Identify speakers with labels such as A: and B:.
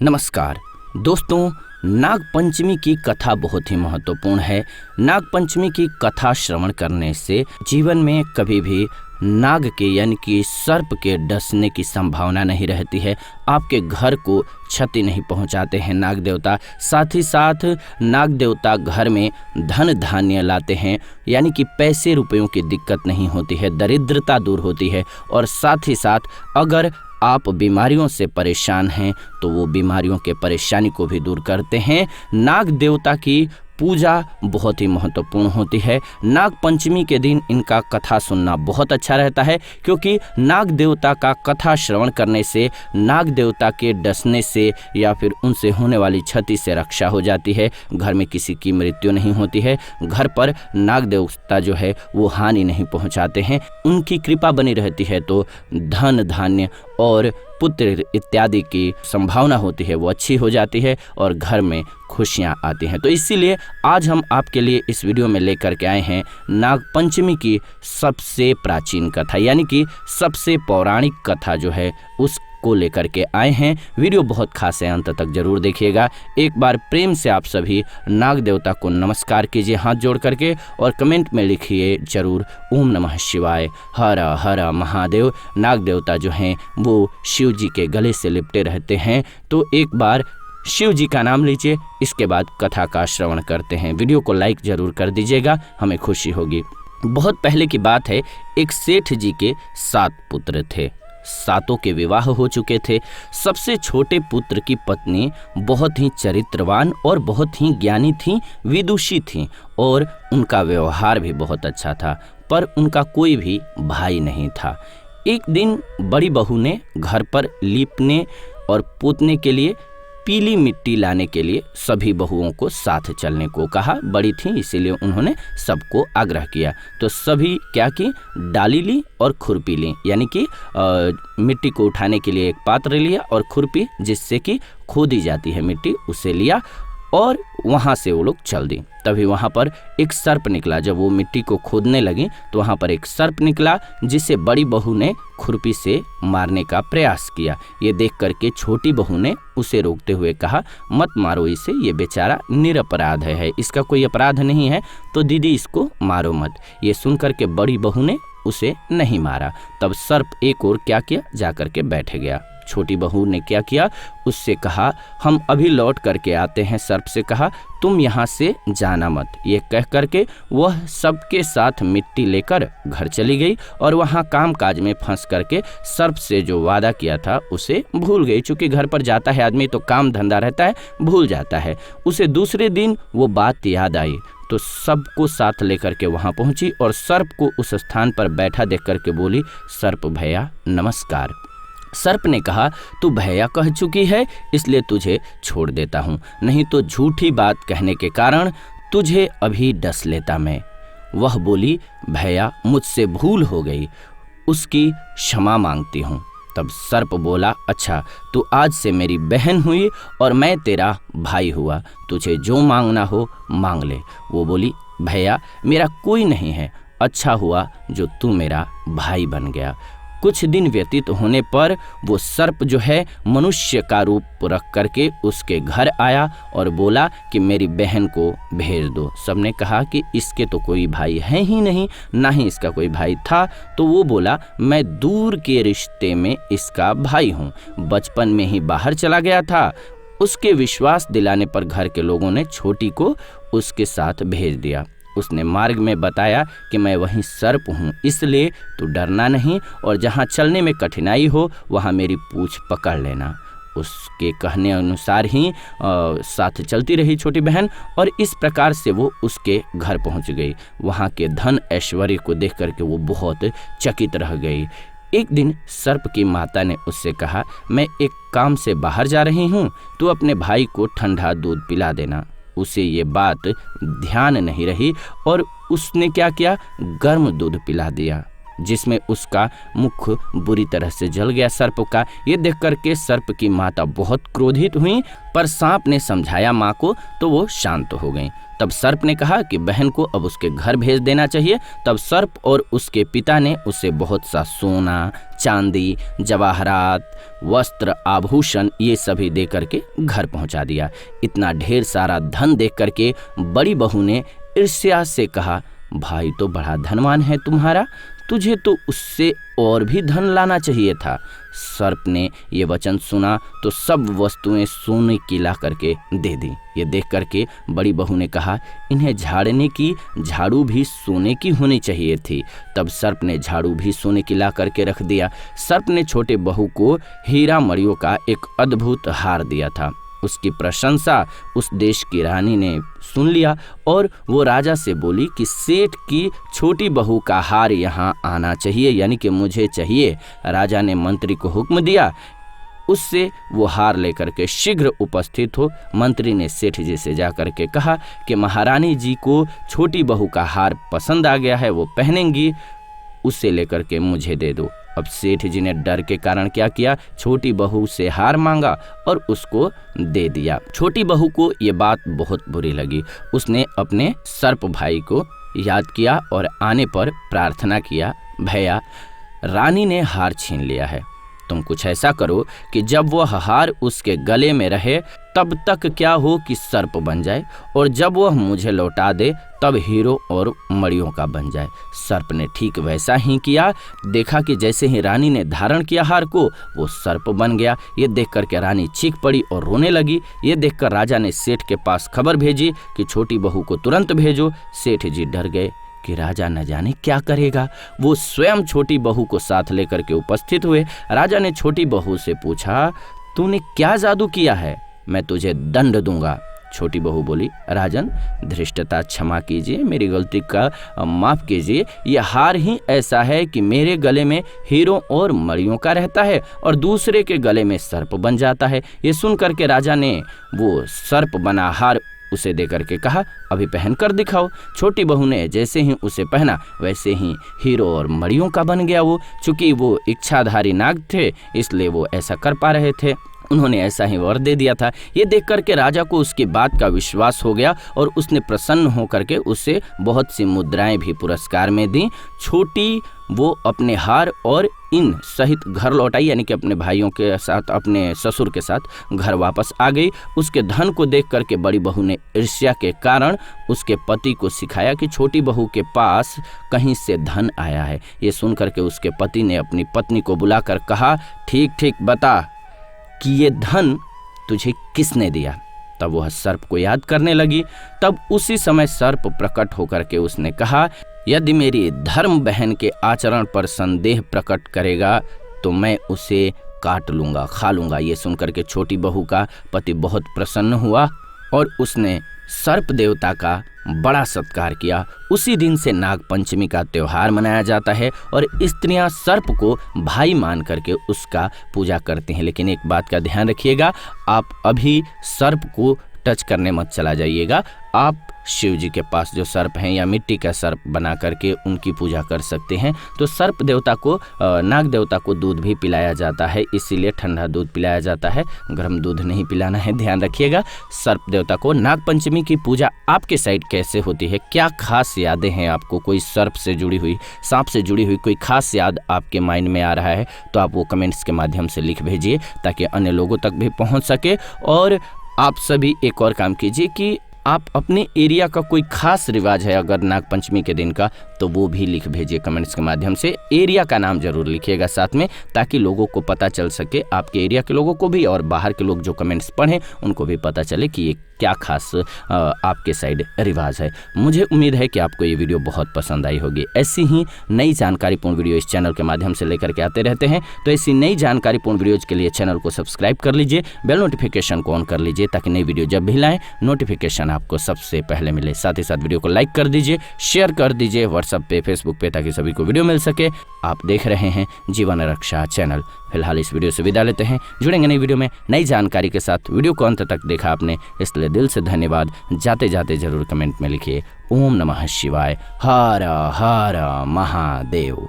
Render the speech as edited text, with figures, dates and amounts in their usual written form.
A: नमस्कार दोस्तों, नाग पंचमी की कथा बहुत ही महत्वपूर्ण है। नाग पंचमी की कथा श्रवण करने से जीवन में कभी भी नाग के यानी कि सर्प के डसने की संभावना नहीं रहती है। आपके घर को क्षति नहीं पहुंचाते हैं नाग देवता। साथ ही साथ नाग देवता घर में धन धान्य लाते हैं, यानी कि पैसे रुपयों की दिक्कत नहीं होती है, दरिद्रता दूर होती है। और साथ ही साथ अगर आप बीमारियों से परेशान हैं तो वो बीमारियों के परेशानी को भी दूर करते हैं। नाग देवता की पूजा बहुत ही महत्वपूर्ण होती है। नाग पंचमी के दिन इनका कथा सुनना बहुत अच्छा रहता है, क्योंकि नाग देवता का कथा श्रवण करने से नाग देवता के डसने से या फिर उनसे होने वाली क्षति से रक्षा हो जाती है। घर में किसी की मृत्यु नहीं होती है। घर पर नाग देवता जो है वो हानि नहीं पहुंचाते हैं। उनकी कृपा बनी रहती है तो धन धान्य और पुत्र इत्यादि की संभावना होती है वो अच्छी हो जाती है और घर में खुशियाँ आती हैं। तो इसीलिए आज हम आपके लिए इस वीडियो में लेकर के आए हैं नाग पंचमी की सबसे प्राचीन कथा, यानी कि सबसे पौराणिक कथा जो है उसको लेकर के आए हैं। वीडियो बहुत खास है, अंत तक जरूर देखिएगा। एक बार प्रेम से आप सभी नाग देवता को नमस्कार कीजिए हाथ जोड़ करके, और कमेंट में लिखिए जरूर ओम नमः शिवाय, हर हर महादेव। नाग देवता जो हैं वो शिव जी के गले से लिपटे रहते हैं, तो एक बार शिव जी का नाम लीजिए, इसके बाद कथा का श्रवण करते हैं। वीडियो को लाइक जरूर कर दीजिएगा, हमें खुशी होगी। बहुत पहले की बात है, एक सेठ जी के 7 पुत्र थे। 7 के विवाह हो चुके थे। सबसे छोटे पुत्र की पत्नी बहुत ही चरित्रवान और बहुत ही ज्ञानी थी, विदुषी थी, और उनका व्यवहार भी बहुत अच्छा था, पर उनका कोई भी भाई नहीं था। एक दिन बड़ी बहू ने घर पर लीपने और पोतने के लिए पीली मिट्टी लाने के लिए सभी बहुओं को साथ चलने को कहा। बड़ी थी इसीलिए उन्होंने सबको आग्रह किया। तो सभी क्या की, डाली ली और खुरपी ली, यानी कि मिट्टी को उठाने के लिए एक पात्र लिया और खुरपी जिससे कि खोदी जाती है मिट्टी, उसे लिया और वहाँ से वो लोग चल दी। तभी वहाँ पर एक सर्प निकला। जब वो मिट्टी को खोदने लगी तो वहाँ पर एक सर्प निकला, जिसे बड़ी बहू ने खुरपी से मारने का प्रयास किया। ये देख करके छोटी बहू ने उसे रोकते हुए कहा, मत मारो इसे, ये बेचारा निरपराध है, इसका कोई अपराध नहीं है, तो दीदी इसको मारो मत। ये सुन करके बड़ी बहू ने उसे नहीं मारा। तब सर्प एक और क्या किया, जा करके बैठ गया। छोटी बहू ने क्या किया, उससे कहा हम अभी लौट करके आते हैं। सर्प से कहा तुम यहाँ से जाना मत। ये कह करके वह सबके साथ मिट्टी लेकर घर चली गई और वहाँ काम काज में फंस करके सर्प से जो वादा किया था उसे भूल गई। चूँकि घर पर जाता है आदमी तो काम धंधा रहता है, भूल जाता है। उसे दूसरे दिन वो बात याद आई तो सबको साथ लेकर के वहाँ पहुँची और सर्प को उस स्थान पर बैठा देख करके बोली, सर्प भैया नमस्कार। सर्प ने कहा तू भैया कह चुकी है इसलिए तुझे छोड़ देता हूँ, नहीं तो झूठी बात कहने के कारण तुझे अभी डस लेता मैं। वह बोली भैया मुझसे भूल हो गई, उसकी क्षमा मांगती हूँ। तब सर्प बोला अच्छा तू आज से मेरी बहन हुई और मैं तेरा भाई हुआ, तुझे जो मांगना हो मांग ले। वो बोली भैया मेरा कोई नहीं है, अच्छा हुआ जो तू मेरा भाई बन गया। कुछ दिन व्यतीत होने पर वो सर्प जो है मनुष्य का रूप रख करके उसके घर आया और बोला कि मेरी बहन को भेज दो। सबने कहा कि इसके तो कोई भाई है ही नहीं, ना ही इसका कोई भाई था। तो वो बोला मैं दूर के रिश्ते में इसका भाई हूँ, बचपन में ही बाहर चला गया था। उसके विश्वास दिलाने पर घर के लोगों ने छोटी को उसके साथ भेज दिया। उसने मार्ग में बताया कि मैं वहीं सर्प हूँ, इसलिए तू डरना नहीं और जहाँ चलने में कठिनाई हो वहाँ मेरी पूँछ पकड़ लेना। उसके कहने अनुसार ही साथ चलती रही छोटी बहन और इस प्रकार से वो उसके घर पहुँच गई। वहाँ के धन ऐश्वर्य को देख करके वो बहुत चकित रह गई। एक दिन सर्प की माता ने उससे कहा मैं एक काम से बाहर जा रही हूँ, तू अपने भाई को ठंडा दूध पिला देना। उसे ये बात ध्यान नहीं रही और उसने क्या किया, गर्म दूध पिला दिया। जिसमें उसका मुख बुरी तरह से जल गया सर्प का। ये देख करके सर्प की माता बहुत क्रोधित हुई, पर सांप ने समझाया माँ को तो वो शांत हो गई। तब सर्प ने कहा कि बहन को अब उसके घर भेज देना चाहिए। तब सर्प और उसके पिता ने उसे बहुत सा सोना, चांदी, जवाहरात, वस्त्र, आभूषण ये सभी दे करके घर पहुंचा दिया। इतना ढेर सारा धन देख करके बड़ी बहू ने ईर्ष्या से कहा, भाई तो बड़ा धनवान है तुम्हारा, तुझे तो उससे और भी धन लाना चाहिए था। सर्प ने ये वचन सुना तो सब वस्तुएं सोने की ला करके दे दी। ये देख करके बड़ी बहू ने कहा, इन्हें झाड़ने की झाड़ू भी सोने की होनी चाहिए थी। तब सर्प ने झाड़ू भी सोने की ला करके रख दिया। सर्प ने छोटे बहू को हीरा मणियों का एक अद्भुत हार दिया था। उसकी प्रशंसा उस देश की रानी ने सुन लिया और वो राजा से बोली कि सेठ की छोटी बहू का हार यहाँ आना चाहिए, यानी कि मुझे चाहिए। राजा ने मंत्री को हुक्म दिया उससे वो हार लेकर के शीघ्र उपस्थित हो। मंत्री ने सेठ जी से जाकर के कहा कि महारानी जी को छोटी बहू का हार पसंद आ गया है, वो पहनेंगी, उसे लेकर के मुझे दे दो। अब सेठ जी ने डर के कारण क्या किया, छोटी बहू से हार मांगा और उसको दे दिया। छोटी बहू को ये बात बहुत बुरी लगी। उसने अपने सर्प भाई को याद किया और आने पर प्रार्थना किया, भैया रानी ने हार छीन लिया है, तुम कुछ ऐसा करो कि जब वह हार उसके गले में रहे तब तक क्या हो कि सर्प बन जाए, और जब वह मुझे लौटा दे तब हीरो और मणियों का बन जाए। सर्प ने ठीक वैसा ही किया। देखा कि जैसे ही रानी ने धारण किया हार को, वो सर्प बन गया। ये देखकर के रानी चीख पड़ी और रोने लगी। ये देखकर राजा ने सेठ के पास खबर भेजी कि छोटी बहू को तुरंत भेजो। सेठ जी डर गए कि राजा न जाने क्या करेगा। वो स्वयं छोटी बहू को साथ लेकर के उपस्थित हुए। राजा ने छोटी बहू से पूछा, तूने क्या जादू किया है, मैं तुझे दंड दूंगा। छोटी बहू बोली, राजन धृष्टता क्षमा कीजिए, मेरी गलती का माफ कीजिए। यह हार ही ऐसा है कि मेरे गले में हीरों और मणियों का रहता है और दूसरे के गले में सर्प बन जाता है। ये सुन करके राजा ने वो सर्प बना हार उसे देकर के कहा, अभी पहन कर दिखाओ। छोटी बहू ने जैसे ही उसे पहना वैसे ही हीरो और मणियों का बन गया वो। चूंकि वो इच्छाधारी नाग थे इसलिए वो ऐसा कर पा रहे थे, उन्होंने ऐसा ही वर दे दिया था। ये देख करके राजा को उसकी बात का विश्वास हो गया और उसने प्रसन्न होकर के उसे बहुत सी मुद्राएं भी पुरस्कार में दी। छोटी वो अपने हार और इन सहित घर लौटाई, यानी कि अपने भाइयों के साथ, अपने ससुर के साथ घर वापस आ गई। उसके धन को देख करके बड़ी बहू ने ईर्ष्या के कारण उसके पति को सिखाया कि छोटी बहू के पास कहीं से धन आया है। ये सुन करके उसके पति ने अपनी पत्नी को बुलाकर कहा, ठीक ठीक बता कि ये धन तुझे किसने दिया। तब वह सर्प को याद करने लगी। तब उसी समय सर्प प्रकट होकर के उसने कहा, यदि मेरी धर्म बहन के आचरण पर संदेह प्रकट करेगा तो मैं उसे काट लूंगा, खा लूंगा। ये सुनकर के छोटी बहू का पति बहुत प्रसन्न हुआ और उसने सर्प देवता का बड़ा सत्कार किया। उसी दिन से नाग पंचमी का त्योहार मनाया जाता है और स्त्रियां सर्प को भाई मान करके उसका पूजा करती हैं। लेकिन एक बात का ध्यान रखिएगा, आप अभी सर्प को टच करने मत चला जाइएगा। आप शिव जी के पास जो सर्प हैं या मिट्टी का सर्प बना करके उनकी पूजा कर सकते हैं। तो सर्प देवता को, नाग देवता को दूध भी पिलाया जाता है, इसीलिए ठंडा दूध पिलाया जाता है, गर्म दूध नहीं पिलाना है, ध्यान रखिएगा। सर्प देवता को नाग पंचमी की पूजा आपके साइड कैसे होती है, क्या खास यादें हैं आपको, कोई सर्प से जुड़ी हुई, सांप से जुड़ी हुई कोई खास याद आपके माइंड में आ रहा है तो आप वो कमेंट्स के माध्यम से लिख भेजिए ताकि अन्य लोगों तक भी पहुँच सके। और आप सभी एक और काम कीजिए कि आप अपने एरिया का कोई खास रिवाज है अगर नाग पंचमी के दिन का, तो वो भी लिख भेजिए कमेंट्स के माध्यम से। एरिया का नाम जरूर लिखिएगा साथ में, ताकि लोगों को पता चल सके, आपके एरिया के लोगों को भी और बाहर के लोग जो कमेंट्स पढ़ें उनको भी पता चले कि ये क्या खास आपके साइड रिवाज है। मुझे उम्मीद है कि आपको ये वीडियो बहुत पसंद आई होगी। ऐसी ही नई जानकारीपूर्ण वीडियो इस चैनल के माध्यम से लेकर के आते रहते हैं, तो ऐसी नई जानकारीपूर्ण वीडियोज के लिए चैनल को सब्सक्राइब कर लीजिए, बेल नोटिफिकेशन को ऑन कर लीजिए ताकि नई वीडियो जब भी लाएं नोटिफिकेशन आपको सबसे पहले मिले। साथ ही साथ वीडियो को लाइक कर दीजिए, शेयर कर दीजिए व्हाट्सएप पे, फेसबुक पे, ताकि सभी को वीडियो मिल सके। आप देख रहे हैं जीवन रक्षा चैनल। फिलहाल इस वीडियो से विदा लेते हैं, जुड़ेंगे नई वीडियो में नई जानकारी के साथ। वीडियो को अंत तक देखा आपने, इसलिए दिल से धन्यवाद। जाते जाते जरूर कमेंट में लिखिए ओम नमः शिवाय, हर हर महादेव।